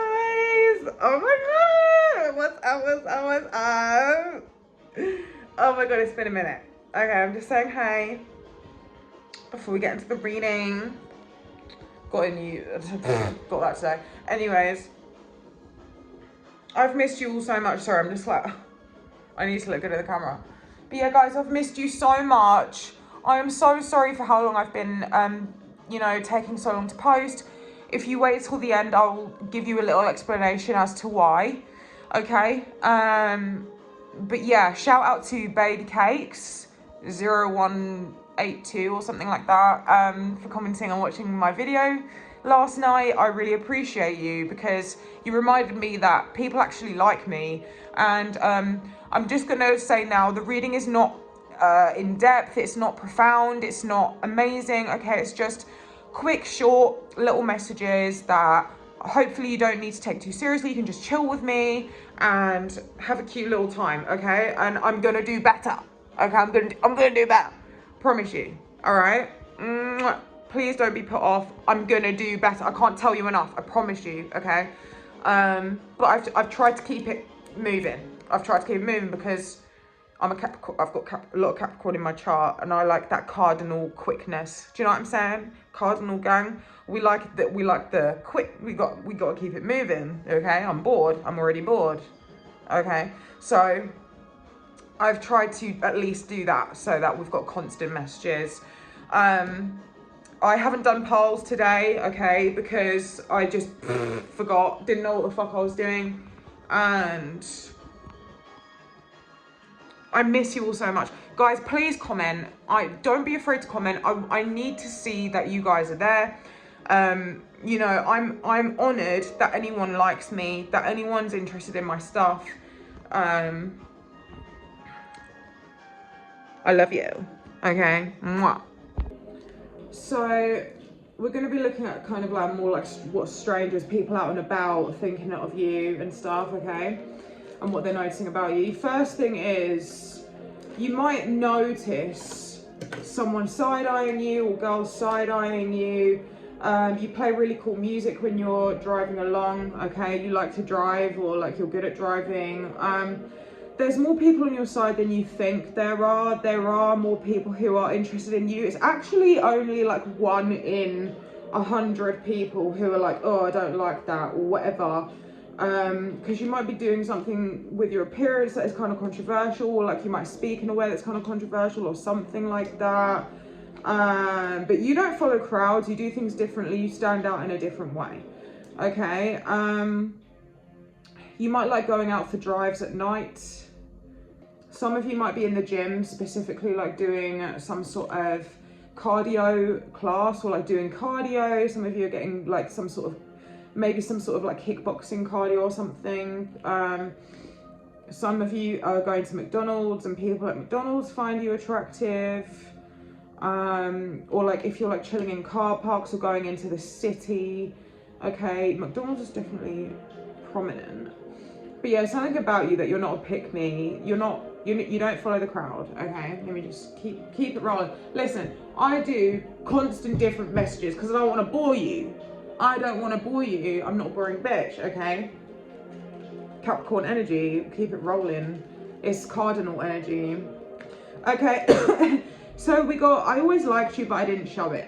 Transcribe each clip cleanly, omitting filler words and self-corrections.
guys. Oh my god. What's up? What's up? Oh my god, it's been a minute. Okay, I'm just saying hi before we get into the reading. Got that today. Anyways, I've missed you all so much. Sorry, I'm just like, I need to look good at the camera. But yeah, guys, I've missed you so much. I am so sorry for how long I've been, you know, taking so long to post. If you wait till the end, I'll give you a little explanation as to why. Okay. But yeah, shout out to Baby Cakes 0182 or something like that, for commenting and watching my video last night. I really appreciate you because you reminded me that people actually like me. And I'm just gonna say now, the reading is not in depth, it's not profound, it's not amazing. Okay, it's just quick, short little messages that hopefully you don't need to take too seriously. You can just chill with me and have a cute little time. Okay, and I'm gonna do better. Okay, I'm gonna do better, promise you. All right, please don't be put off. I'm gonna do better. I can't tell you enough, I promise you. Okay, but I've tried to keep it moving. I've tried to keep it moving because I'm a Capricorn. I've got a lot of Capricorn in my chart, and I like that cardinal quickness. Do you know what I'm saying? Cardinal gang. We like that. We like the quick. We got to keep it moving. Okay. I'm bored. I'm already bored. Okay. So I've tried to at least do that so that we've got constant messages. I haven't done polls today. Okay, because I just forgot. Didn't know what the fuck I was doing, and I miss you all so much. Guys, please comment. Don't be afraid to comment. I need to see that you guys are there. You know, I'm honored that anyone likes me, that anyone's interested in my stuff. I love you. Okay. Mwah. So we're going to be looking at kind of like more like what strangers, people out and about thinking of you and stuff, okay? And what they're noticing about you. First thing is, you might notice someone side-eyeing you or girls side-eyeing you. You play really cool music when you're driving along, okay? You like to drive, or like you're good at driving. There's more people on your side than you think there are. There are more people who are interested in you. It's actually only like 1 in 100 people who are like, oh, I don't like that, or whatever. Because you might be doing something with your appearance that is kind of controversial, or like you might speak in a way that's kind of controversial or something like that. But you don't follow crowds, you do things differently, you stand out in a different way. Okay, you might like going out for drives at night. Some of you might be in the gym, specifically like doing some sort of cardio class, or like doing cardio. Some of you are getting like some sort of, maybe some sort of like kickboxing cardio or something. Some of you are going to McDonald's and people at McDonald's find you attractive. Or like if you're like chilling in car parks or going into the city. Okay, McDonald's is definitely prominent. But yeah, something about you that you're not a pick-me. You don't follow the crowd. Okay, let me just keep it rolling. Listen, I do constant different messages because I don't want to bore you. I don't want to bore you. I'm not a boring bitch, okay? Capricorn energy, keep it rolling. It's cardinal energy. Okay, so we got, I always liked you, but I didn't show it.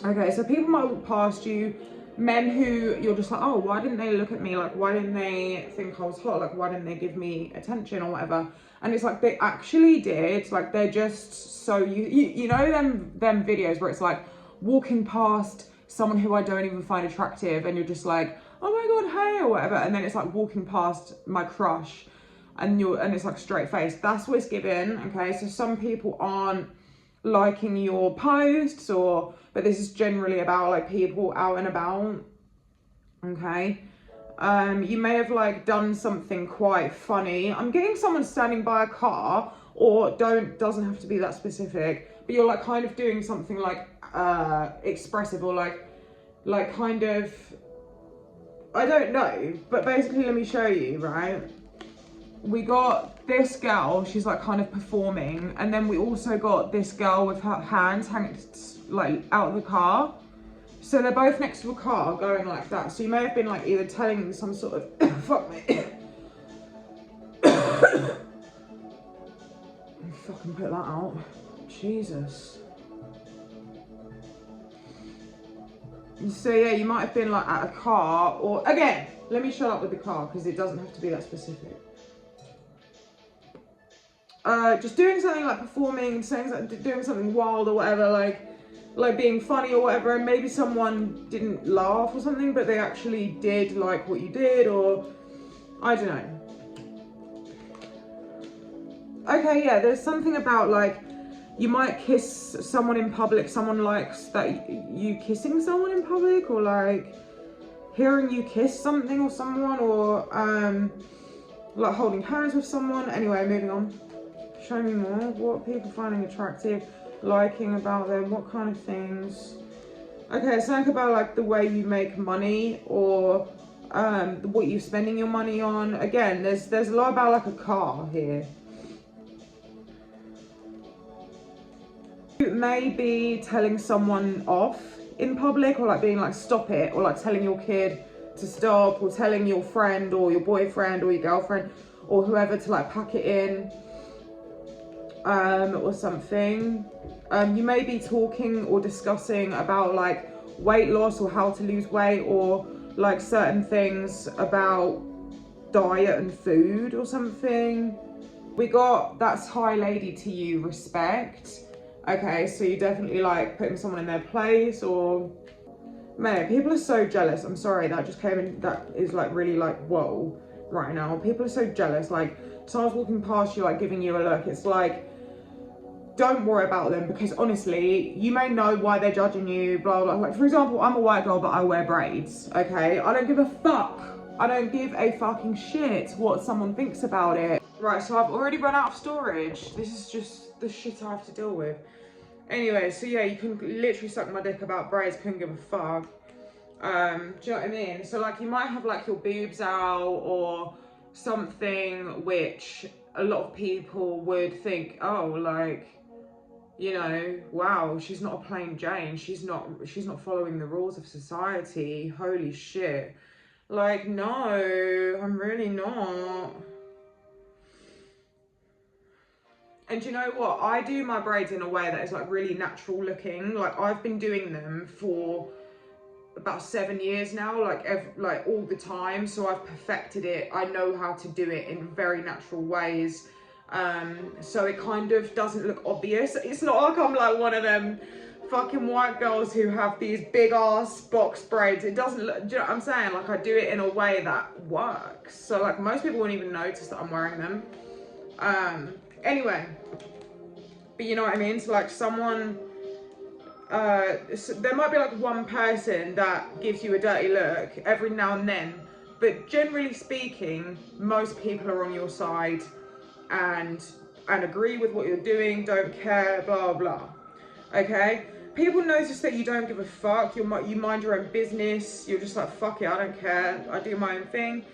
Okay, so people might walk past you, men who you're just like, oh, why didn't they look at me? Like, why didn't they think I was hot? Like, why didn't they give me attention or whatever? And it's like, they actually did. Like, they're just so, you know them videos where it's like walking past someone who I don't even find attractive, and you're just like, oh my god, hey, or whatever, and then it's like walking past my crush, and it's like straight face. That's what it's given. Okay, so some people aren't liking your posts, but this is generally about like people out and about. Okay, you may have like done something quite funny. I'm getting someone standing by a car, or doesn't have to be that specific, but you're like kind of doing something like expressive, or like kind of, I don't know, but basically let me show you, right? We got this girl, she's like kind of performing, and then we also got this girl with her hands hanging like out of the car. So they're both next to a car going like that. So you may have been like either telling some sort of, fuck me. Fucking put that out. Jesus. So yeah, you might have been like at a car, or again, let me shut up with the car because it doesn't have to be that specific. Just doing something like performing, doing something wild or whatever, like being funny or whatever, and maybe someone didn't laugh or something, but they actually did like what you did, or I don't know. Okay, yeah, there's something about like you might kiss someone in public, someone likes that you kissing someone in public, or like hearing you kiss something or someone, or like holding hands with someone. Anyway, moving on. Show me more. What are people finding attractive, liking about them? What kind of things? Okay, something about like the way you make money, or what you're spending your money on. Again, there's a lot about like a car here. You may be telling someone off in public, or like being like stop it, or like telling your kid to stop, or telling your friend or your boyfriend or your girlfriend or whoever to like pack it in, or something. You may be talking or discussing about like weight loss, or how to lose weight, or like certain things about diet and food or something. We got that's high lady to you, respect. Okay, so you definitely like putting someone in their place, or man, people are so jealous. I'm sorry, that just came in, that is like really like whoa right now. People are so jealous. Like someone's walking past you like giving you a look, it's like don't worry about them, because honestly you may know why they're judging you, blah blah. Like for example, I'm a white girl but I wear braids. Okay, I don't give a fuck. I don't give a fucking shit what someone thinks about it. Right, so I've already run out of storage. This is just the shit I have to deal with. Anyway, so yeah, you can literally suck my dick about braids, couldn't give a fuck. Do you know what I mean? So like you might have like your boobs out or something, which a lot of people would think, oh, like, you know, wow, she's not a plain Jane. She's not following the rules of society. Holy shit. Like, no, I'm really not. And do you know what? I do my braids in a way that is like really natural looking. Like I've been doing them for about 7 years now, like all the time. So I've perfected it. I know how to do it in very natural ways. So it kind of doesn't look obvious. It's not like I'm like one of them fucking white girls who have these big ass box braids. It doesn't look, do you know what I'm saying? Like I do it in a way that works. So like most people won't even notice that I'm wearing them. Anyway, but you know what I mean? So like someone, so there might be like one person that gives you a dirty look every now and then, but generally speaking, most people are on your side and agree with what you're doing, don't care, blah, blah, okay? People notice that you don't give a fuck, you mind your own business, you're just like, fuck it, I don't care, I do my own thing.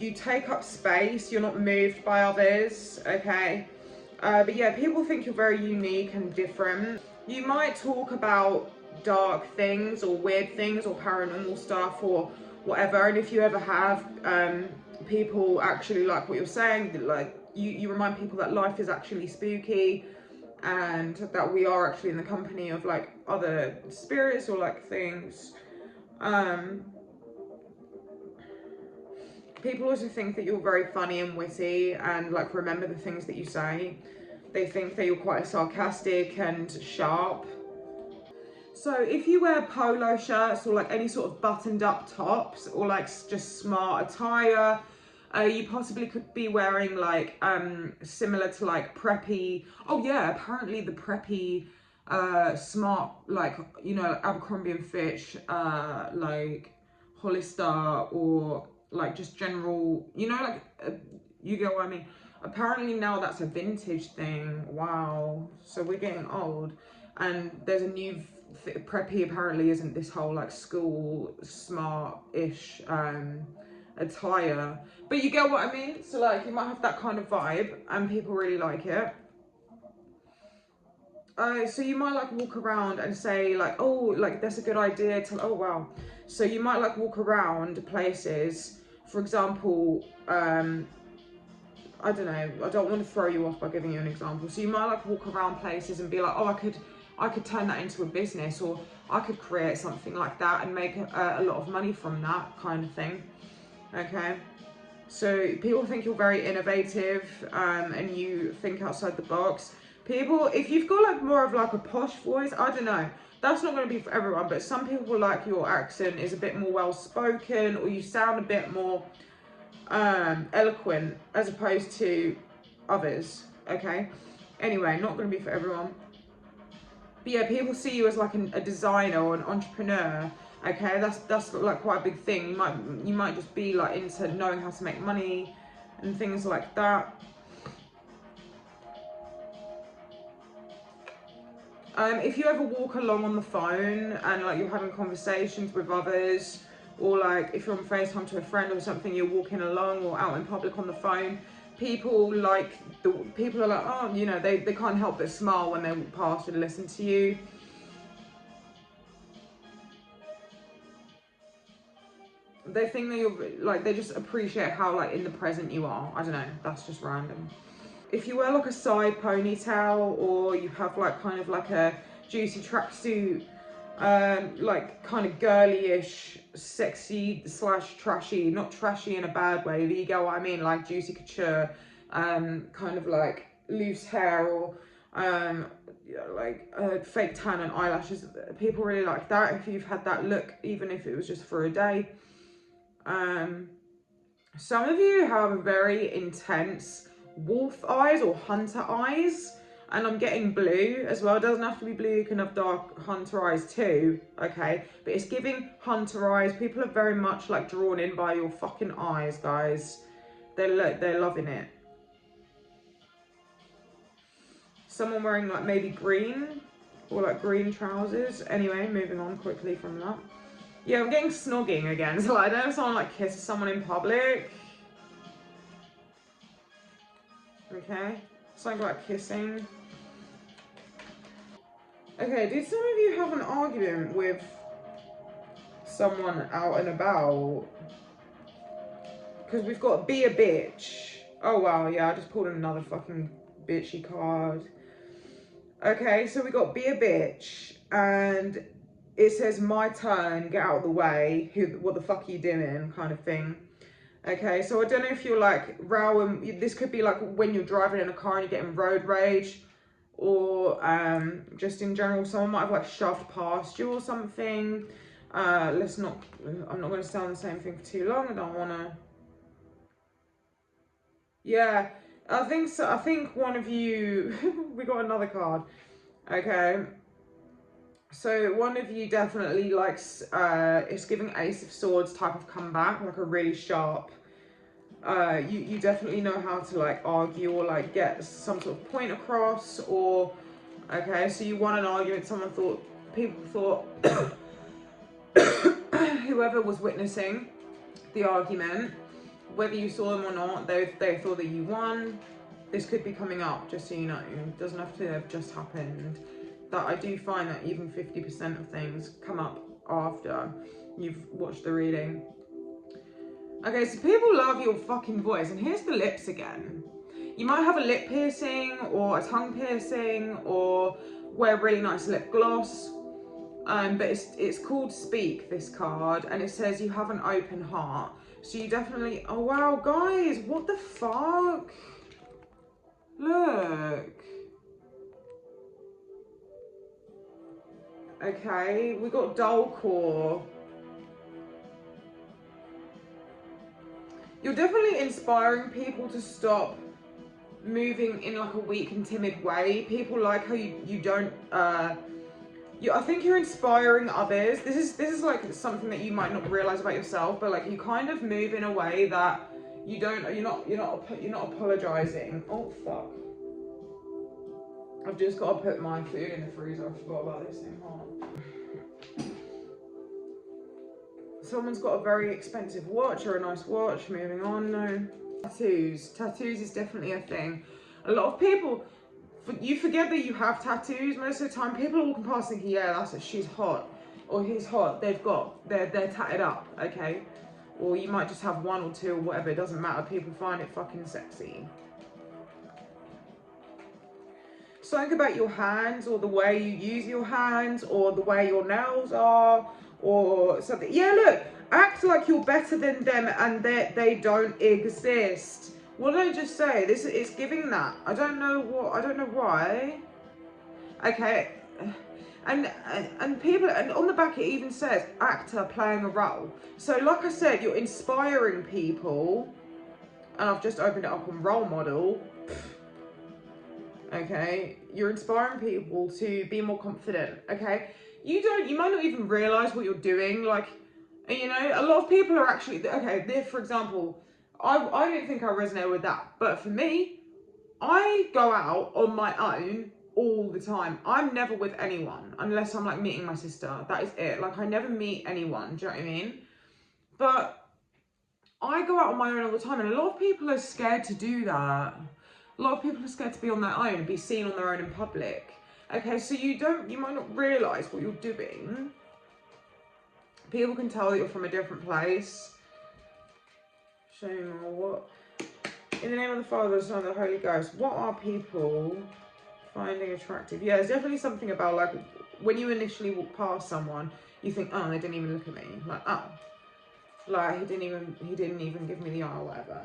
You take up space, you're not moved by others, okay? But yeah, people think you're very unique and different. You might talk about dark things or weird things or paranormal stuff or whatever, and if you ever have, people actually like what you're saying, like you remind people that life is actually spooky and that we are actually in the company of like other spirits or like things. People also think that you're very funny and witty and like remember the things that you say. They think that you're quite sarcastic and sharp. So if you wear polo shirts or like any sort of buttoned up tops or like just smart attire, you possibly could be wearing like similar to like preppy. Oh yeah, apparently the preppy smart, like, you know, Abercrombie and Fitch, like Hollister, or like just general, you know, like you get what I mean. Apparently now that's a vintage thing. Wow, so we're getting old, and there's a new preppy apparently isn't this whole like school smart-ish attire, but you get what I mean. So like you might have that kind of vibe and people really like it. So you might like walk around and say like, oh, like that's a good idea to, oh wow. So you might like walk around places, for example, I don't know, I don't want to throw you off by giving you an example. So you might like walk around places and be like, oh, I could turn that into a business, or I could create something like that and make a lot of money from that kind of thing. Okay. So people think you're very innovative, and you think outside the box. People, if you've got like more of like a posh voice, I don't know. That's not going to be for everyone, but some people like your accent is a bit more well spoken, or you sound a bit more eloquent as opposed to others. Okay. Anyway, not going to be for everyone. But yeah, people see you as like a designer or an entrepreneur. Okay, that's like quite a big thing. You might just be like into knowing how to make money and things like that. If you ever walk along on the phone and like you're having conversations with others, or like if you're on FaceTime to a friend or something, you're walking along or out in public on the phone, people are like, oh, you know, they can't help but smile when they walk past and listen to you. They think that you're like, they just appreciate how like in the present you are. I don't know, that's just random. If you wear like a side ponytail, or you have like kind of like a juicy tracksuit, like kind of girly-ish, sexy / trashy, not trashy in a bad way, but you get what I mean, like juicy couture, kind of like loose hair, or like fake tan and eyelashes. People really like that if you've had that look, even if it was just for a day. Some of you have very intense wolf eyes or hunter eyes, and I'm getting blue as well. It doesn't have to be blue, you can have dark hunter eyes too, okay? But it's giving hunter eyes. People are very much like drawn in by your fucking eyes, guys. They're loving it. Someone wearing like maybe green, or like green trousers. Anyway, moving on quickly from that. Yeah, I'm getting snogging again. So like, I know if someone like kisses someone in public. Okay, something about kissing. Okay, did some of you have an argument with someone out and about? Because we've got be a bitch. Oh wow, yeah, I just pulled another fucking bitchy card. Okay, so we got be a bitch, and it says my turn, get out of the way, what the fuck are you doing, kind of thing. Okay, so I don't know if you're like rowing, this could be like when you're driving in a car and you're getting road rage, or just in general, someone might have like shoved past you or something. I'm not going to stay on the same thing for too long, I don't want to. Yeah, I think so. I think one of you, we got another card. Okay. So one of you definitely likes, it's giving Ace of Swords type of comeback, like a really sharp, you definitely know how to like argue or like get some sort of point across, or, okay, so you won an argument, people thought, whoever was witnessing the argument, whether you saw them or not, they thought that you won. This could be coming up, just so you know. It doesn't have to have just happened. That I do find that even 50% of things come up after you've watched the reading. Okay, so people love your fucking voice, and here's the lips again. You might have a lip piercing or a tongue piercing, or wear really nice lip gloss. But it's called Speak, this card, and it says you have an open heart. So you definitely, oh wow, guys, what the fuck? Look. Okay, we got Dullcore. You're definitely inspiring people to stop moving in like a weak and timid way. People like how you don't, I think you're inspiring others. This is like something that you might not realize about yourself, but like you kind of move in a way that you're not apologizing. Oh fuck. I've just got to put my food in the freezer. I forgot about this thing. Hold on. Someone's got a very expensive watch or a nice watch. Moving on. No. Tattoos is definitely a thing. A lot of people You forget that you have tattoos most of the time. People walking past thinking, yeah, that's it, she's hot or he's hot. They're tatted up, okay? Or you might just have one or two or whatever. It doesn't matter. People find it fucking sexy. Something about your hands or the way you use your hands or the way your nails are or something. Yeah, look, act like you're better than them and they don't exist. What did I just say? This is giving that. I don't know why. Okay. And people, and on the back it even says actor playing a role. So like I said, you're inspiring people, and I've just opened it up on role model. Okay, you're inspiring people to be more confident. Okay, you might not even realize what you're doing. Like, you know, a lot of people are actually, okay, for example, I don't think I resonate with that, but for me, I go out on my own all the time. I'm never with anyone unless I'm like meeting my sister. That is it. Like, I never meet anyone. Do you know what I mean? But I go out on my own all the time, and a lot of people are scared to do that. A lot of people are scared to be on their own and be seen on their own in public. Okay, so you might not realise what you're doing. People can tell that you're from a different place. Show me more. What? In the name of the Father, the Son, and the Holy Ghost. What are people finding attractive? Yeah, there's definitely something about, like, when you initially walk past someone, you think, oh, they didn't even look at me. Like, oh, like he didn't even give me the eye or whatever.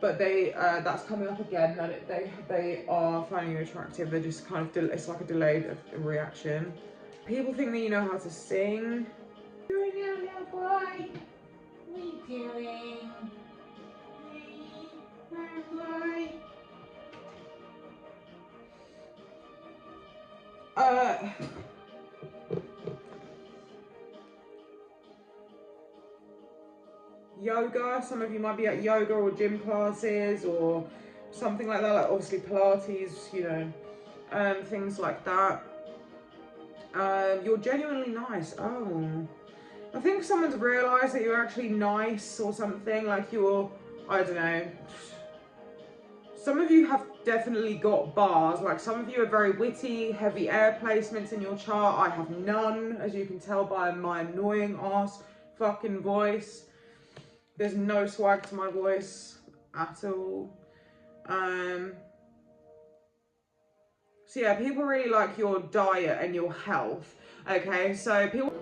But that's coming up again, that they are finding you attractive. They're just kind of, it's like a delayed reaction. People think that you know how to sing. What are you doing, little boy? What are you doing? Yoga, some of you might be at yoga or gym classes or something like that, like obviously Pilates, you know, things like that. You're genuinely nice. Oh, I think someone's realised that you're actually nice or something, like you're, I don't know. Some of you have definitely got bars, like some of you are very witty, heavy air placements in your chart. I have none, as you can tell by my annoying ass fucking voice. There's no swag to my voice at all. So yeah, people really like your diet and your health. Okay, so people,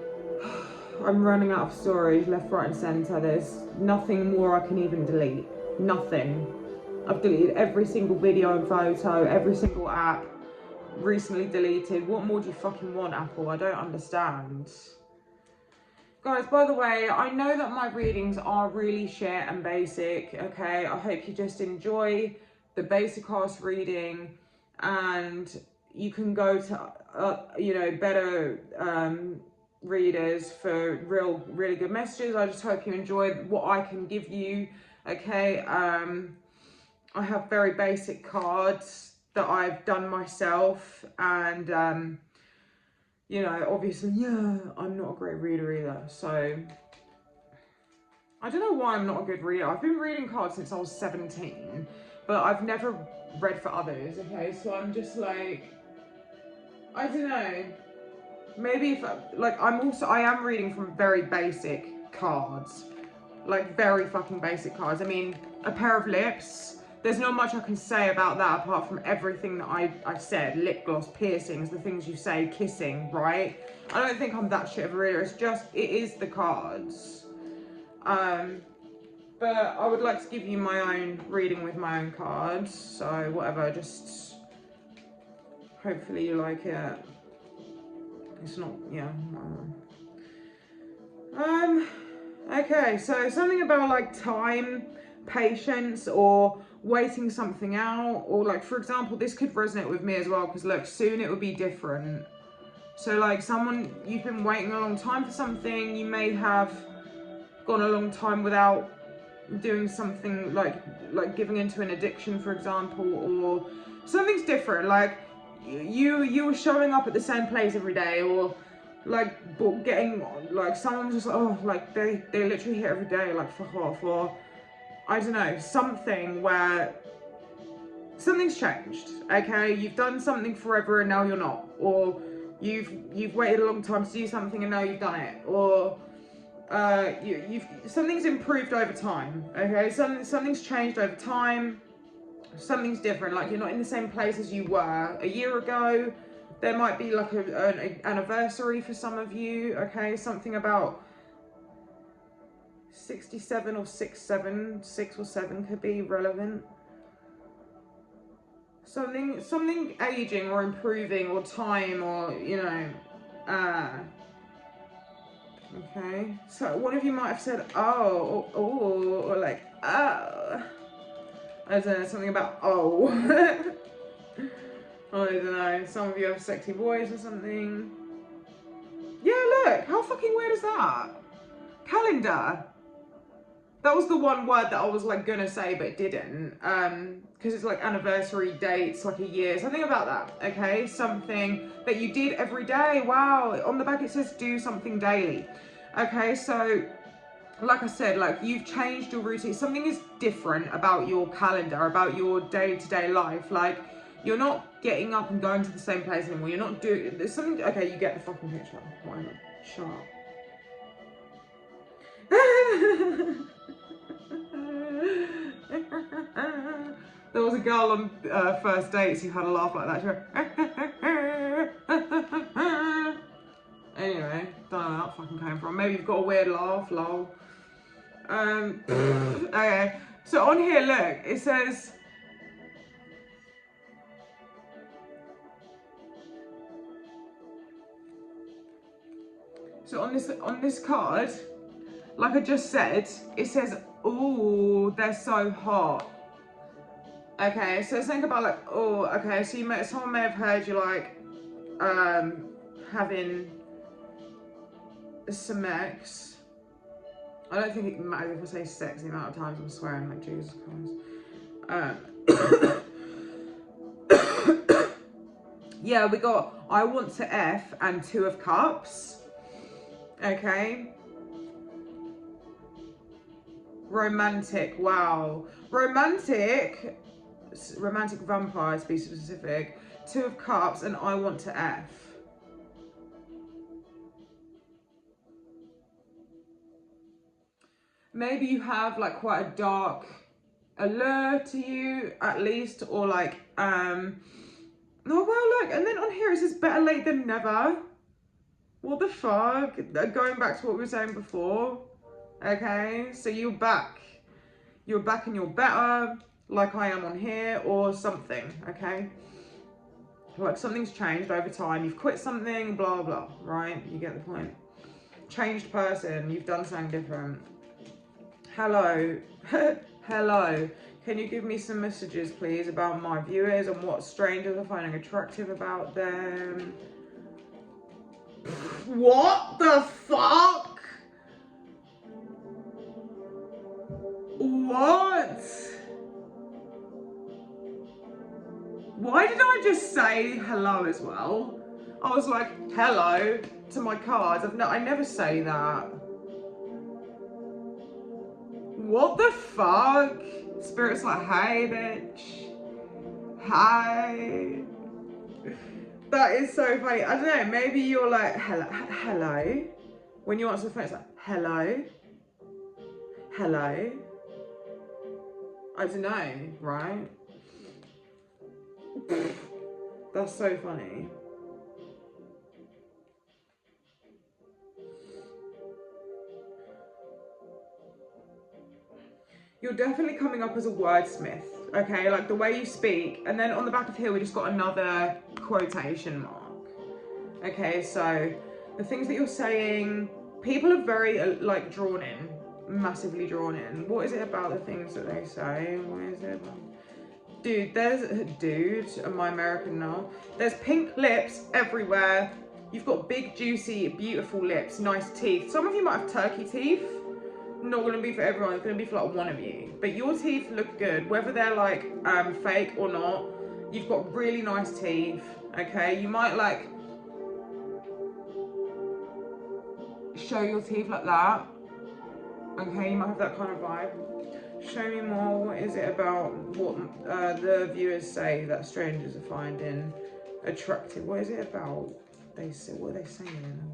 I'm running out of storage left, right and centre. There's nothing more I can even delete. Nothing. I've deleted every single video and photo, every single app, recently deleted. What more do you fucking want, Apple? I don't understand. Guys, by the way, I know that my readings are really shit and basic, okay? I hope you just enjoy the basic ass reading, and you can go to, you know, better readers for really good messages. I just hope you enjoy what I can give you, okay? I have very basic cards that I've done myself, and you know, obviously, yeah, I'm not a great reader either, so I don't know why I'm not a good reader. I've been reading cards since I was 17, but I've never read for others, okay? So I'm just like, I don't know. Maybe if, like, I am reading from very basic cards, like very fucking basic cards. I mean, a pair of lips. There's not much I can say about that apart from everything that I've said. Lip gloss, piercings, the things you say, kissing, right? I don't think I'm that shit of a reader. It's just, it is the cards. But I would like to give you my own reading with my own cards. So whatever, just hopefully you like it. It's not, yeah. Okay, so something about like time, patience, or waiting something out, or like, for example, this could resonate with me as well, because look, soon it will be different. So like someone, you've been waiting a long time for something, you may have gone a long time without doing something, like giving into an addiction, for example, or something's different, like you were showing up at the same place every day, or like getting, like someone's just, oh, like they literally hit every day, like fuck off, or I don't know, something where something's changed, okay? You've done something forever and now you're not, or you've waited a long time to do something and now you've done it, or something's improved over time, okay? Something's changed over time. Something's different. Like, you're not in the same place as you were a year ago. There might be like an anniversary for some of you, okay? Something about 67 or 67, 6 or 7 could be relevant. Something aging or improving or time, or, you know, okay. So one of you might have said, oh, or like, oh. I don't know, something about, oh. I don't know, some of you have a sexy voice or something. Yeah, look, how fucking weird is that? Calendar. That was the one word that I was like gonna say but didn't, because it's like anniversary dates, like a year, something about that, okay? Something that you did every day. Wow, on the back it says do something daily. Okay, so like I said, like, you've changed your routine. Something is different about your calendar, about your day-to-day life. Like, you're not getting up and going to the same place anymore. You're not doing, there's something, okay, you get the fucking picture. Why not? Shut up. There was a girl on first dates who had a laugh like that. She went, anyway, don't know where that fucking came from. Maybe you've got a weird laugh, lol. Okay, so on here, look, it says, so on this card, like I just said, it says, ooh, they're so hot. Okay, so think about like, oh, okay, so someone may have heard you like having some sex. I don't think it matters if I say sex the amount of times I'm swearing, like, Jesus Christ. Yeah, we got I want to F and 2 of Cups. Okay. Romantic, wow. Romantic vampire, to be specific. 2 of Cups and I want to F. Maybe you have like quite a dark allure to you, at least, or like, oh well, look, and then on here it says better late than never. What the fuck? Going back to what we were saying before. Okay, so you're back and you're better, like I am on here, or something, okay? Like, something's changed over time. You've quit something, blah, blah, right? You get the point. Changed person, you've done something different. Hello. Hello. Can you give me some messages, please, about my viewers and what strangers are finding attractive about them? What the fuck? What? Why did I just say hello as well? I was like, hello to my cards. I never say that. What the fuck? Spirit's like, hey, bitch. Hi. That is so funny. I don't know, maybe you're like, hello. When you answer the phone, it's like, hello. Hello. I don't know, right? That's so funny. You're definitely coming up as a wordsmith, okay? Like the way you speak. And then on the back of here, we just got another quotation mark. Okay, so the things that you're saying, people are very like drawn in, massively drawn in. What is it about the things that they say? What is it about? Dude, am I American now? There's pink lips everywhere. You've got big, juicy, beautiful lips, nice teeth. Some of you might have turkey teeth. Not gonna be for everyone, it's gonna be for like one of you. But your teeth look good, whether they're like fake or not. You've got really nice teeth, okay? You might like show your teeth like that. Okay, you might have that kind of vibe. Show me more. What is it about what the viewers say that strangers are finding attractive? What is it about? They say, what are they saying?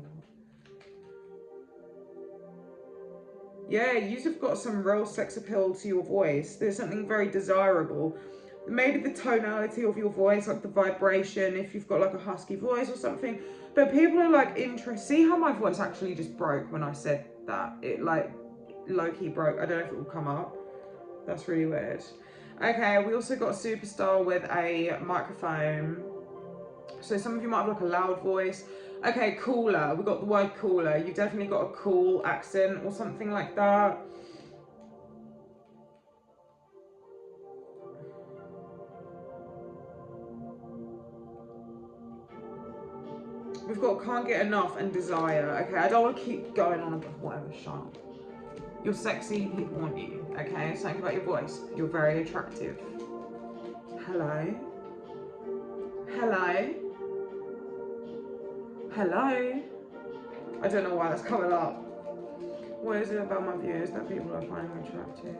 Yeah, you've got some real sex appeal to your voice. There's something very desirable. Maybe the tonality of your voice, like the vibration, if you've got like a husky voice or something. But people are like interested. See how my voice actually just broke when I said that? It like low-key broke. I don't know if it will come up. That's really weird. Okay, we also got a superstar with a microphone. So some of you might have like a loud voice. Okay, cooler. We've got the word cooler. You've definitely got a cool accent or something like that. We've got can't get enough and desire. Okay, I don't want to keep going on about whatever, shut up. You're sexy, people want you. Okay, something about your voice. You're very attractive. Hello? Hello? Hello? I don't know why that's coming up. What is it about my views that people are finding attractive?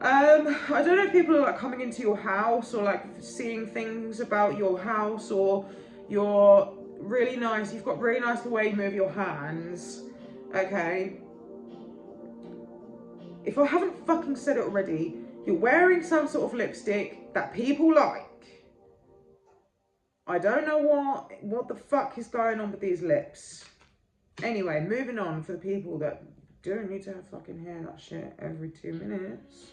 I don't know if people are like coming into your house or like seeing things about your house, or you're really nice. You've got really nice the way you move your hands. Okay. If I haven't fucking said it already, you're wearing some sort of lipstick that people like. I don't know what the fuck is going on with these lips. Anyway, moving on for the people that don't need to have fucking hair that shit every 2 minutes.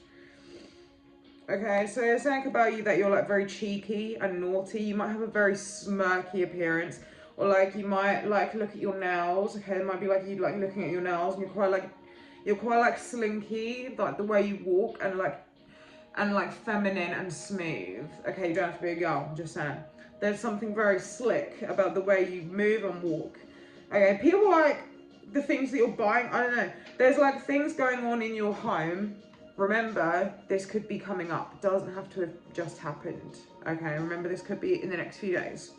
Okay, so they're saying about you that you're like very cheeky and naughty. You might have a very smirky appearance, or like you might like look at your nails. Okay, it might be like you like looking at your nails, and you're quite like slinky, like the way you walk, and like feminine and smooth. Okay, you don't have to be a girl. I'm just saying. There's something very slick about the way you move and walk. Okay, people like the things that you're buying. I don't know. There's like things going on in your home. Remember, this could be coming up. It doesn't have to have just happened. Okay, remember this could be in the next few days.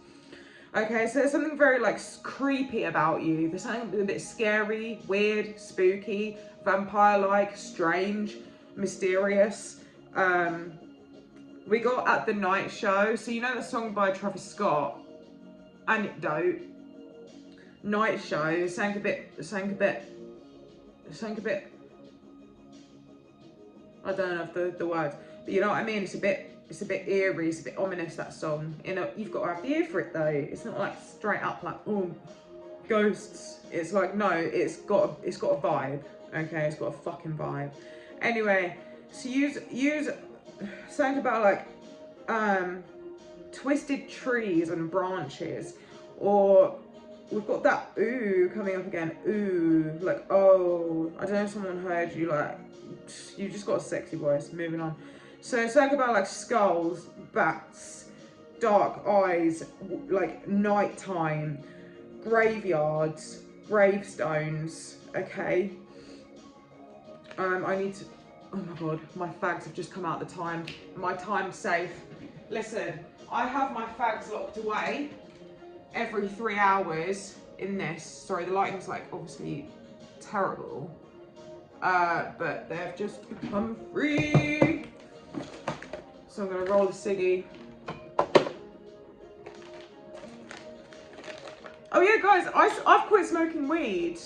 Okay, so there's something very like creepy about you. There's something a bit scary, weird, spooky, vampire-like, strange, mysterious. We got At the Night Show. So you know the song by Travis Scott, Anecdote. Night Show sang a bit. I don't know if the words, but you know what I mean. It's a bit eerie. It's a bit ominous, that song. You know, you've got to have the ear for it though. It's not like straight up like ghosts. It's like no, it's got a vibe. Okay, it's got a fucking vibe. Anyway, so use something about like twisted trees and branches, or we've got that ooh coming up again. Ooh, like oh, I don't know if someone heard you, like you just got a sexy voice. Moving on. So something about like skulls, bats, dark eyes, like nighttime, graveyards, gravestones. Okay. I need to. Oh my god, my fags have just come out the time. My time's safe. Listen, I have my fags locked away every 3 hours in this. Sorry, the lighting's like obviously terrible. But they've just become free. So I'm gonna roll the ciggy. Oh yeah, guys, I've quit smoking weed.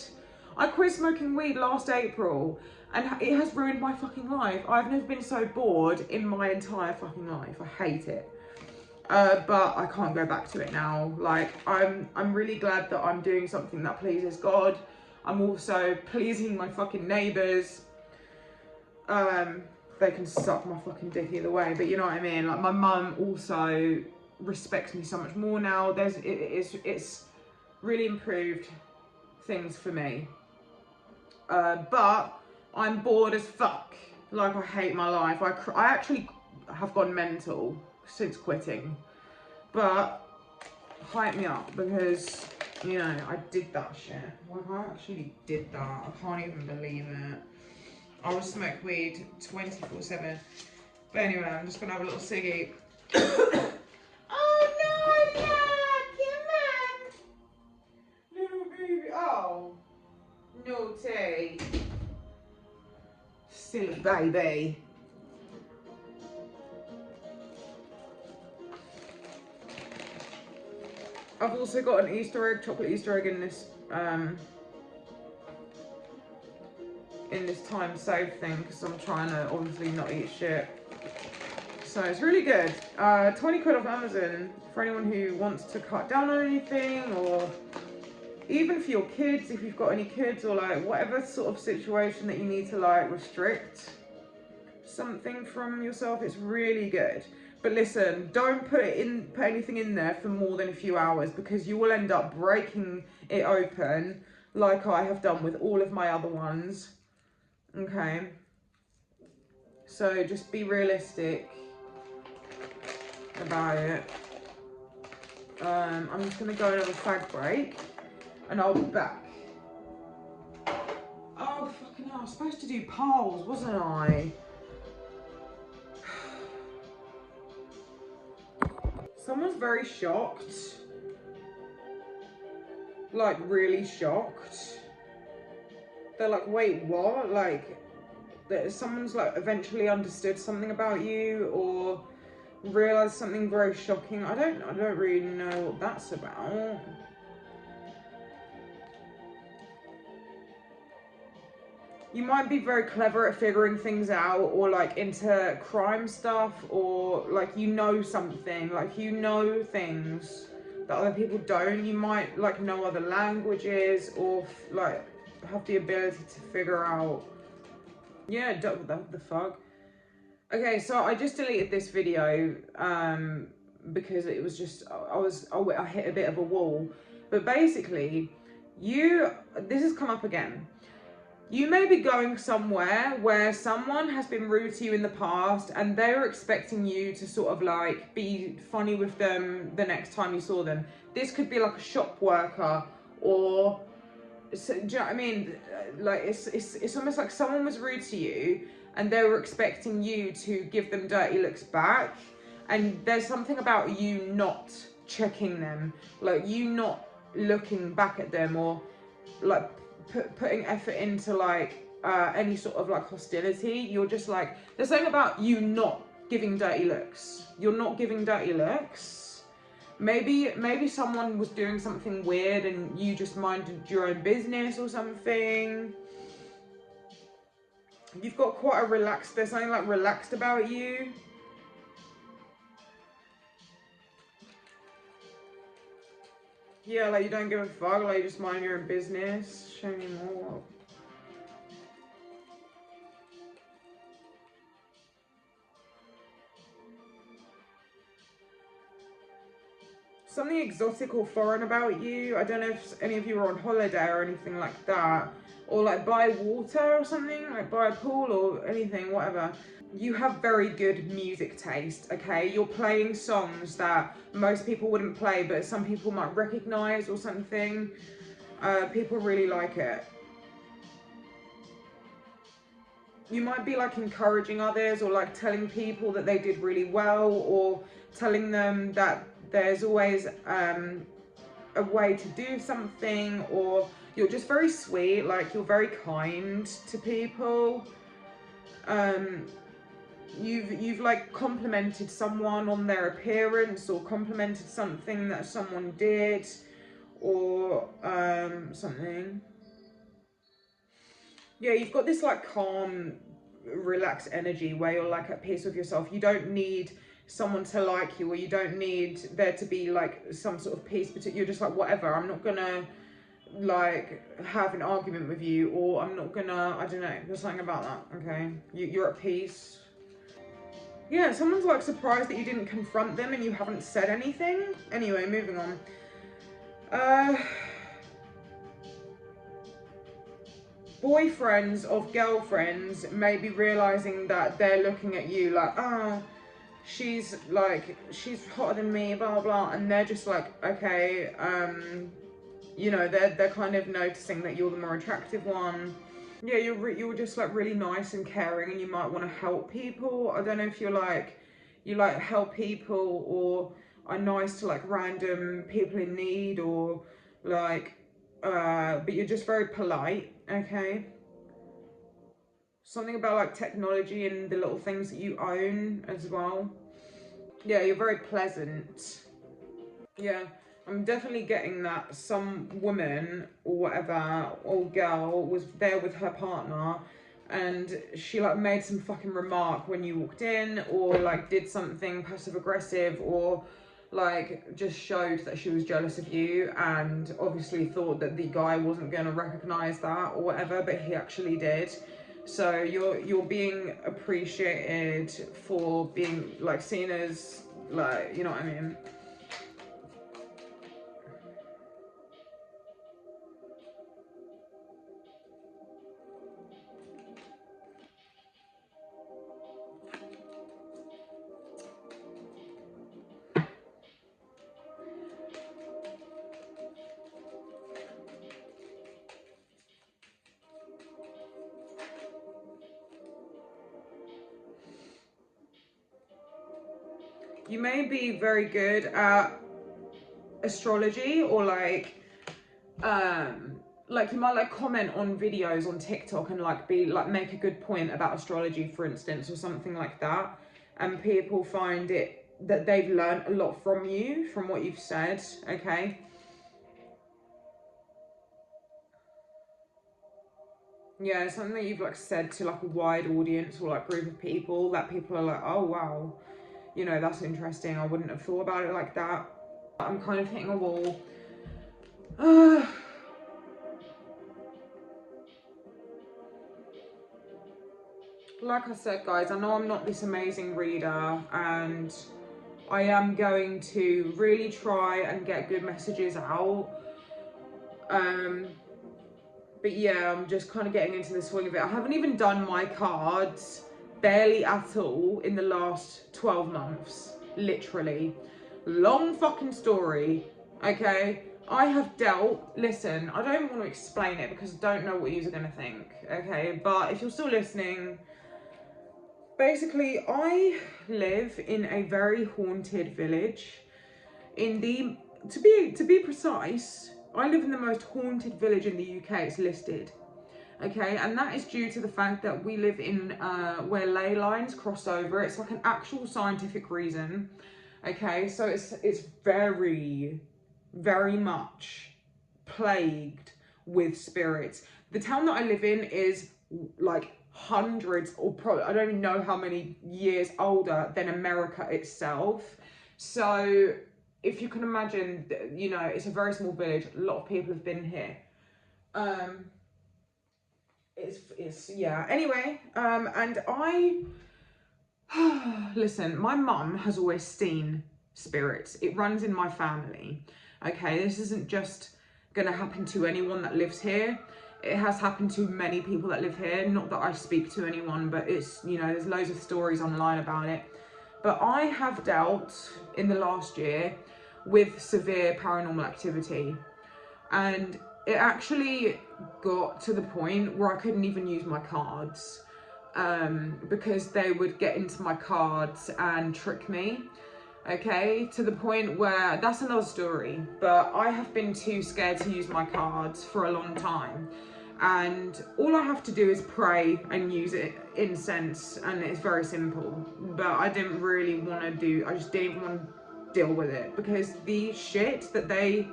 I quit smoking weed last April, and it has ruined my fucking life. I've never been so bored in my entire fucking life. I hate it. But I can't go back to it now. Like, I'm really glad that I'm doing something that pleases God. I'm also pleasing my fucking neighbours. They can suck my fucking dick either way, but you know what I mean? Like, my mum also respects me so much more now. It's really improved things for me. But I'm bored as fuck. Like, I hate my life. I actually have gone mental since quitting. But hype me up, because, you know, I did that shit. Like, I actually did that. I can't even believe it. I would smoke weed 24/7. But anyway, I'm just gonna have a little ciggy. Oh no, Jack, come on. Little baby, oh, naughty. Silly baby. I've also got an Easter egg, chocolate Easter egg in this time save thing because I'm trying to obviously not eat shit. So it's really good. 20 quid off Amazon for anyone who wants to cut down on anything, or even for your kids if you've got any kids, or like whatever sort of situation that you need to like restrict something from yourself. It's really good. But listen, don't put anything in there for more than a few hours, because you will end up breaking it open like I have done with all of my other ones. Okay, so just be realistic about it. I'm just gonna go and have a fag break and I'll be back. Oh fucking hell, I was supposed to do polls, wasn't I? Someone's very shocked. Like really shocked. They're like, wait, what? Like, that someone's like eventually understood something about you or realized something very shocking. I don't really know what that's about. You might be very clever at figuring things out, or like into crime stuff, or like you know something, like you know things that other people don't. You might like know other languages, or like have the ability to figure out. Yeah, the fuck. Okay, so I just deleted this video because it was just I hit a bit of a wall. But basically, this has come up again. You may be going somewhere where someone has been rude to you in the past and they're expecting you to sort of like be funny with them the next time you saw them. This could be like a shop worker, or so, do you know what I mean? Like it's almost like someone was rude to you and they were expecting you to give them dirty looks back, and there's something about you not checking them, like you not looking back at them, or like putting effort into like any sort of like hostility. You're just like, there's something about you not giving dirty looks. You're not giving dirty looks. Maybe someone was doing something weird and you just minded your own business or something. You've got quite a relaxed, there's something like relaxed about you. Yeah, like you don't give a fuck, like you just mind your own business. Show me more. Something exotic or foreign about you. I don't know if any of you are on holiday or anything like that, or like by water or something, like by a pool or anything, whatever. You have very good music taste, okay? You're playing songs that most people wouldn't play, but some people might recognize or something. People really like it. You might be like encouraging others, or like telling people that they did really well, or telling them that there's always a way to do something, or you're just very sweet, like you're very kind to people. You've like complimented someone on their appearance, or complimented something that someone did, or something. Yeah, you've got this like calm, relaxed energy where you're like at peace with yourself. You don't need someone to like you, or you don't need there to be like some sort of peace between. You're just like, whatever, I'm not gonna like have an argument with you, or I'm not gonna, I don't know, there's something about that. Okay, you're at peace. Yeah, someone's like surprised that you didn't confront them and you haven't said anything. Anyway, moving on. Boyfriends of girlfriends may be realizing that they're looking at you like, oh, she's hotter than me, blah blah, and they're just like, okay, you know, they're kind of noticing that you're the more attractive one. Yeah, you're just like really nice and caring, and you might want to help people. I don't know if you like help people, or are nice to like random people in need, or like but you're just very polite, okay? Something about like technology and the little things that you own as well. Yeah, you're very pleasant. Yeah, I'm definitely getting that some woman or whatever, or girl, was there with her partner and she like made some fucking remark when you walked in, or like did something passive aggressive, or like just showed that she was jealous of you, and obviously thought that the guy wasn't going to recognize that or whatever, but he actually did. So you're being appreciated for being like seen as, like, you know what I mean. You may be very good at astrology, or like you might like comment on videos on TikTok and like be like make a good point about astrology, for instance, or something like that, and people find it that they've learned a lot from you, from what you've said. Okay. Yeah, something that you've like said to like a wide audience or like group of people, that people are like, oh wow, you know, that's interesting, I wouldn't have thought about it like that. I'm kind of hitting a wall. Like I said, guys, I know I'm not this amazing reader, and I am going to really try and get good messages out. But yeah, I'm just kind of getting into the swing of it. I haven't even done my cards barely at all in the last 12 months. Literally. Long fucking story. Okay? I have dealt, listen, I don't want to explain it because I don't know what you're going to think. Okay? But if you're still listening, basically, I live in a very haunted village. To be precise, I live in the most haunted village in the UK. It's listed. Okay, and that is due to the fact that we live in where ley lines cross over. It's like an actual scientific reason. Okay, so it's very, very much plagued with spirits. The town that I live in is like hundreds, or probably, I don't even know how many years older than America itself. So if you can imagine, you know, it's a very small village. A lot of people have been here. It's yeah. Anyway, and I listen. My mum has always seen spirits. It runs in my family. Okay, this isn't just gonna happen to anyone that lives here. It has happened to many people that live here. Not that I speak to anyone, but it's, you know, there's loads of stories online about it. But I have dealt in the last year with severe paranormal activity, and it actually got to the point where I couldn't even use my cards, because they would get into my cards and trick me. Okay, to the point where, that's another story, but I have been too scared to use my cards for a long time, and all I have to do is pray and use incense, and it's very simple. But I didn't really want to I just didn't even want to deal with it, because the shit that they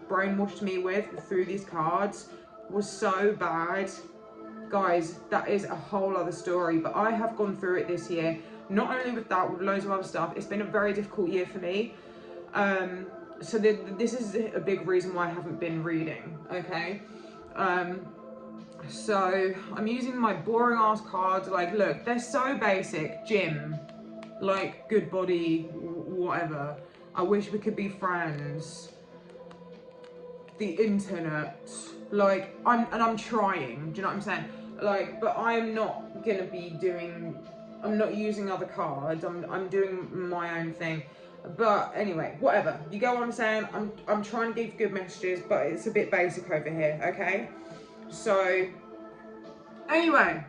brainwashed me with through these cards was so bad. Guys, that is a whole other story, but I have gone through it this year. Not only with that, with loads of other stuff. It's been a very difficult year for me. So this is a big reason why I haven't been reading, okay? So I'm using my boring ass cards. Like, look, they're so basic. Gym, like good body, whatever. I wish we could be friends. The internet, like, I'm trying. Do you know what I'm saying? Like, but I'm not gonna be doing. I'm not using other cards. I'm doing my own thing. But anyway, whatever. You get what I'm saying? I'm trying to give good messages, but it's a bit basic over here. Okay. So anyway,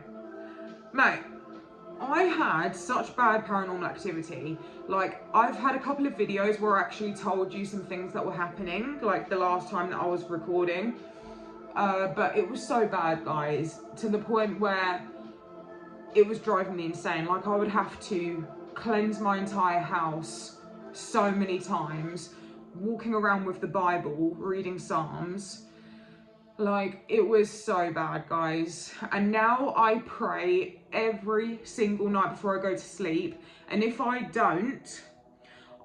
mate, I had such bad paranormal activity. Like, I've had a couple of videos where I actually told you some things that were happening, like the last time that I was recording. But it was so bad, guys, to the point where it was driving me insane. Like, I would have to cleanse my entire house so many times, walking around with the Bible, reading Psalms. Like, it was so bad, guys. And now I pray every single night before I go to sleep. And if I don't,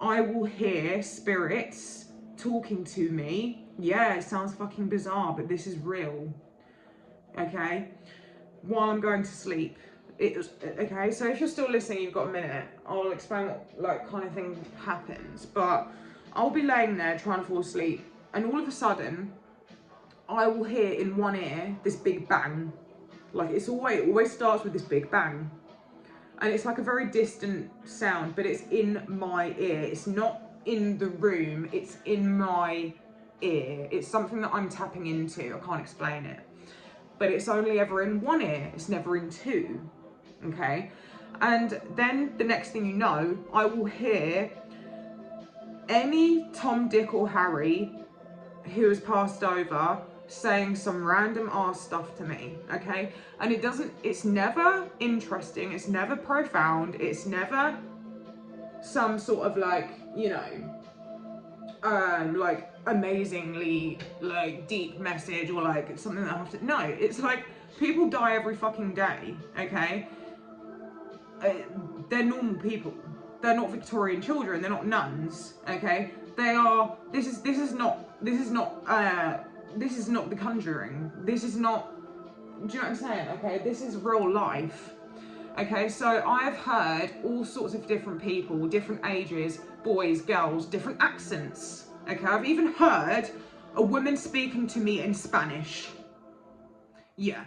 I will hear spirits talking to me. Yeah, it sounds fucking bizarre, but this is real. Okay? While I'm going to sleep. Okay, so if you're still listening, you've got a minute. I'll explain what, like, kind of thing happens. But I'll be laying there trying to fall asleep, and all of a sudden, I will hear in one ear this big bang. Like, it always starts with this big bang. And it's like a very distant sound, but it's in my ear. It's not in the room, it's in my ear. It's something that I'm tapping into. I can't explain it. But it's only ever in one ear, it's never in two. Okay? And then the next thing you know, I will hear any Tom, Dick, or Harry who has passed over saying some random ass stuff to me, okay? And it's never interesting, it's never profound, it's never some sort of, like, you know, like amazingly like deep message, or like something that I have to, no, it's like people die every fucking day, okay? They're normal people. They're not Victorian children, they're not nuns, okay? They are, this is not The Conjuring. This is not, do you know what I'm saying? Okay, this is real life. Okay, so I've heard all sorts of different people, different ages, boys, girls, different accents. Okay, I've even heard a woman speaking to me in Spanish. Yeah.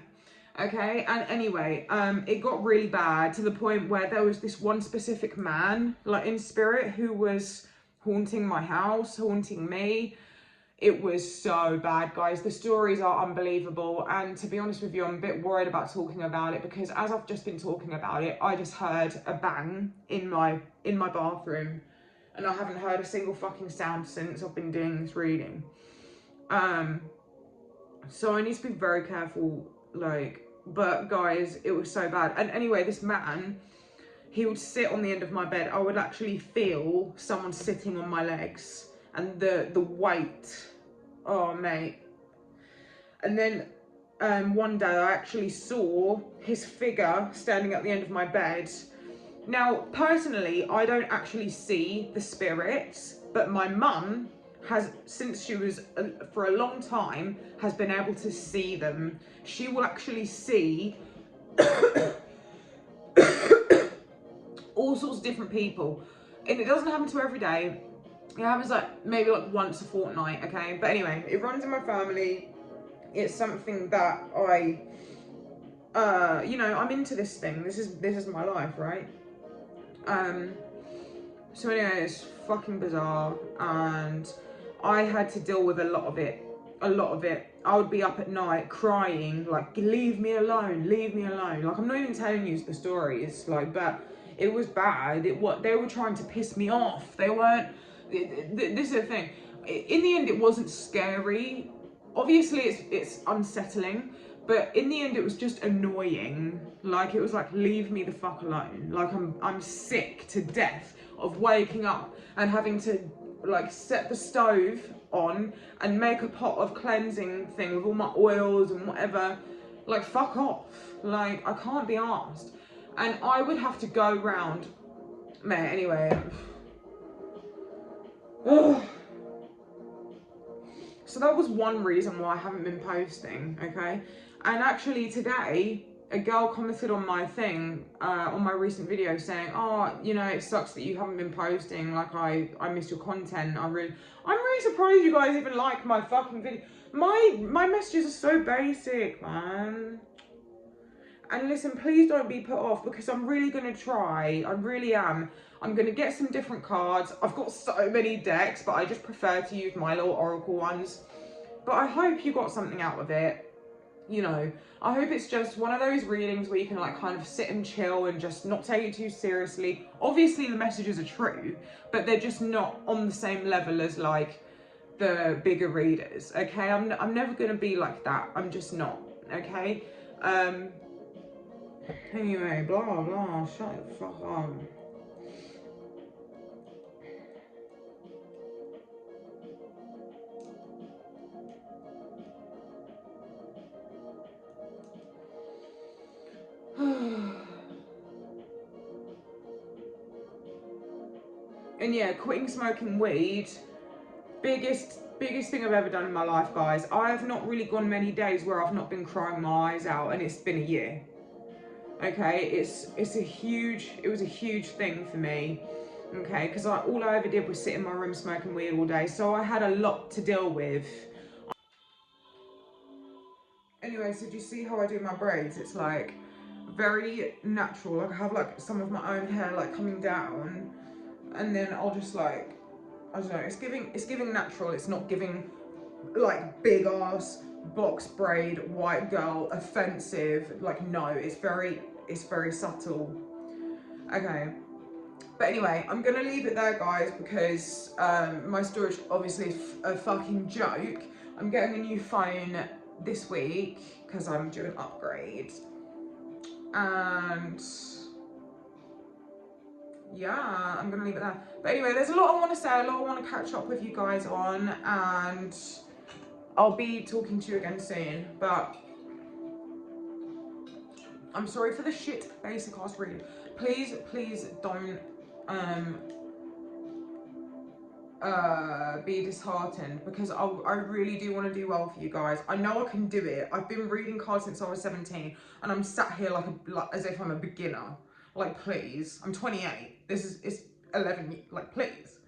Okay, and anyway, it got really bad to the point where there was this one specific man, like in spirit, who was haunting my house, haunting me. It was so bad, guys. The stories are unbelievable, and to be honest with you, I'm a bit worried about talking about it, because as I've just been talking about it, I just heard a bang in my bathroom, and I haven't heard a single fucking sound since I've been doing this reading. So I need to be very careful, like, but guys, it was so bad. And anyway, this man, he would sit on the end of my bed. I would actually feel someone sitting on my legs, and the weight, oh mate. And then one day I actually saw his figure standing at the end of my bed. Now, personally, I don't actually see the spirits, but my mum has, since she was for a long time, has been able to see them. She will actually see all sorts of different people, and it doesn't happen to her every day. It happens like maybe like once a fortnight, okay? But anyway, it runs in my family. It's something that I, you know, I'm into this thing. This is my life, right? So anyway, it's fucking bizarre, and I had to deal with a lot of it. I would be up at night crying, like, leave me alone, leave me alone. Like, I'm not even telling you the stories, like, but it was bad. They were trying to piss me off. They weren't, this is the thing. In the end, it wasn't scary. Obviously, it's unsettling, but in the end, it was just annoying. Like, it was like, leave me the fuck alone. Like, I'm sick to death of waking up and having to, like, set the stove on and make a pot of cleansing thing with all my oils and whatever. Like, fuck off. Like, I can't be arsed. And I would have to go round, man, anyway. Ugh. So that was one reason why I haven't been posting, okay? And actually today, a girl commented on my thing, on my recent video, saying, oh, you know, it sucks that you haven't been posting, like, I miss your content. I'm really surprised you guys even like my fucking video. My messages are so basic, man. And listen, please don't be put off, because I'm really gonna try, I really am. I'm gonna get some different cards. I've got so many decks, but I just prefer to use my little oracle ones. But I hope you got something out of it. You know, I hope it's just one of those readings where you can, like, kind of sit and chill and just not take it too seriously. Obviously the messages are true, but they're just not on the same level as, like, the bigger readers, okay? I'm never gonna be like that. I'm just not, okay? Anyway, blah blah, shut the fuck up. And yeah, quitting smoking weed, biggest thing I've ever done in my life, guys. I have not really gone many days where I've not been crying my eyes out, and it's been a year. Okay, it was a huge thing for me. Okay, because all I ever did was sit in my room smoking weed all day, so I had a lot to deal with. Anyway, so do you see how I do my braids? It's like very natural. Like I have like some of my own hair like coming down, and then I'll just like, I don't know, it's giving natural. It's not giving like big ass box braid, white girl, offensive. Like no, it's very subtle. Okay, but anyway, I'm gonna leave it there, guys, because my storage obviously is a fucking joke. I'm getting a new phone this week because I'm doing an upgrade, and yeah, I'm gonna leave it there. But anyway, there's a lot I want to say, a lot I want to catch up with you guys on, and I'll be talking to you again soon. But I'm sorry for the shit basic ass read. Please don't be disheartened, because I really do want to do well for you guys. I know I can do it. I've been reading cards since I was 17, and I'm sat here like as if I'm a beginner. Like, please, I'm 28. It's 11. Like, please.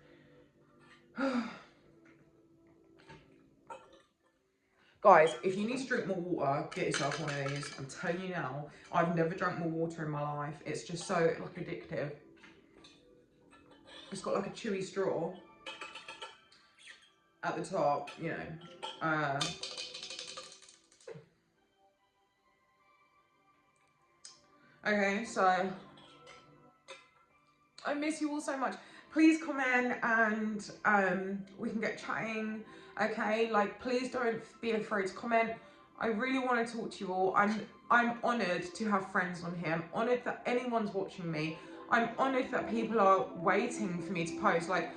Guys, if you need to drink more water, get yourself one of these. I'm telling you now, I've never drank more water in my life. It's just so like addictive. It's got like a chewy straw at the top, you know. Okay, so I miss you all so much. Please comment and we can get chatting. Okay, like please don't be afraid to comment. I really want to talk to you all. I'm honoured to have friends on here. I'm honoured that anyone's watching me. I'm honoured that people are waiting for me to post. Like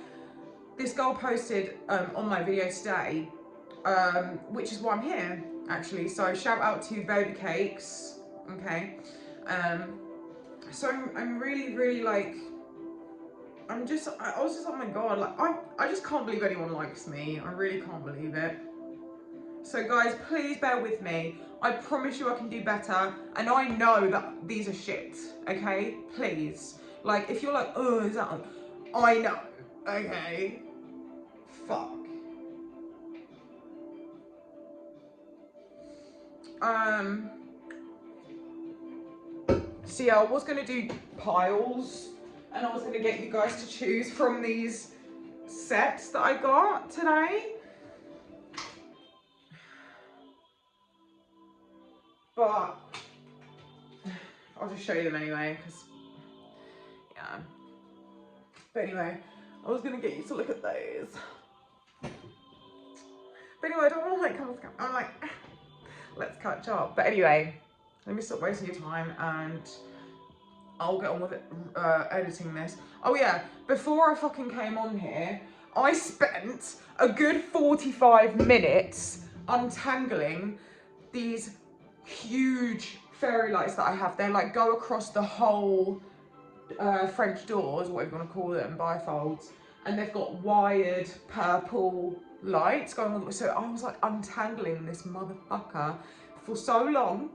this girl posted on my video today, which is why I'm here actually. So shout out to Baby Cakes. Okay, so I'm really like, I was just, oh my god, like I just can't believe anyone likes me. I really can't believe it. So guys, please bear with me. I promise you I can do better, and I know that these are shit, okay? Please. Like, if you're like, oh, is that, I know, okay? Fuck. So yeah, I was gonna do piles, and I was gonna get you guys to choose from these sets that I got today. But I'll just show you them anyway, because yeah. But anyway, I was gonna get you to look at those. But anyway, I don't want to like come. I'm like, let's catch up. But anyway, let me stop wasting your time and I'll get on with it, editing this. Oh yeah, before I fucking came on here, I spent a good 45 minutes untangling these huge fairy lights that I have. They like go across the whole French doors, whatever you want to call them, bifolds, and they've got wired purple lights going on. So I was like untangling this motherfucker for so long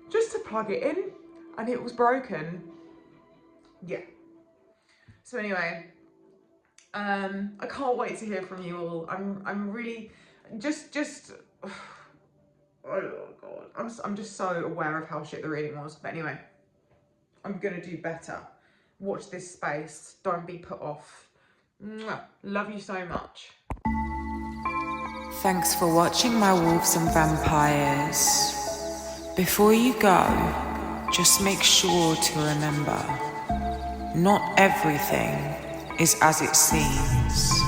just to plug it in, and it was broken. Yeah. So anyway, I can't wait to hear from you all. I'm really just oh god, I'm just so aware of how shit the reading was. But anyway, I'm gonna do better. Watch this space. Don't be put off. Mwah. Love you so much. Thanks for watching my Wolves and Vampires. Before you go, just make sure to remember, not everything is as it seems.